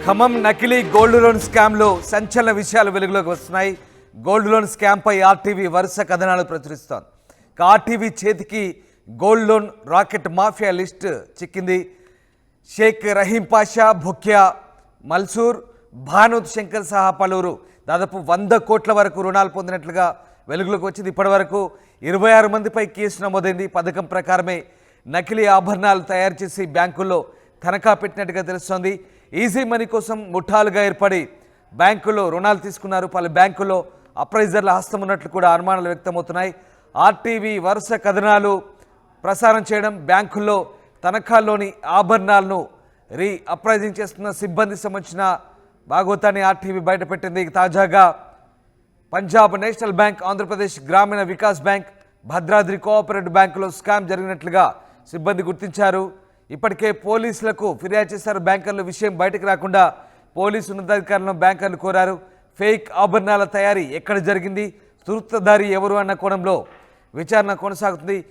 ఖమ్మం నకిలీ gold loan స్కామ్లో సంచలన విషయాలు వెలుగులోకి వస్తున్నాయి. గోల్డ్ లోన్ స్కామ్పై ఆర్టీవీ వరుస కథనాలు ప్రచురిస్తోంది. ఆర్టీవీ చేతికి gold loan racket mafia list చిక్కింది. షేక్ రహీం పాషా, భుక్యా, మల్సూర్, భానోత్ శంకర్ సహా పలువురు దాదాపు 100 కోట్ల వరకు రుణాలు పొందినట్లుగా వెలుగులోకి వచ్చింది. ఇప్పటి వరకు 26 మందిపై కేసు నమోదైంది. పథకం ప్రకారమే నకిలీ ఆభరణాలు తయారు చేసి బ్యాంకుల్లో తనఖా పెట్టినట్టుగా తెలుస్తోంది. ఈజీ మనీ కోసం ముఠాలుగా ఏర్పడి బ్యాంకుల్లో రుణాలు తీసుకున్నారు. పలు బ్యాంకుల్లో అప్రైజర్ల హస్తం ఉన్నట్లు కూడా అనుమానాలు వ్యక్తమవుతున్నాయి. ఆర్టీవీ వరుస కథనాలు ప్రసారం చేయడం, బ్యాంకుల్లో తనఖాల్లోని ఆభరణాలను అప్రైజింగ్ చేస్తున్న సిబ్బంది సంబంధించిన భాగవతాన్ని ఆర్టీవీ బయటపెట్టింది. తాజాగా పంజాబ్ నేషనల్ బ్యాంక్, ఆంధ్రప్రదేశ్ గ్రామీణ వికాస్ బ్యాంక్, భద్రాద్రి కోఆపరేటివ్ బ్యాంకులో స్కామ్ జరిగినట్లుగా సిబ్బంది గుర్తించారు. ఇప్పటికే పోలీసులకు ఫిర్యాదు చేశారు. బ్యాంకర్లు విషయం బయటకు రాకుండా పోలీసు ఉన్నతాధికారులను బ్యాంకర్లు కోరారు. ఫేక్ ఆభరణాల తయారీ ఎక్కడ జరిగింది, సూత్రధారి ఎవరు అన్న కోణంలో విచారణ కొనసాగుతుంది.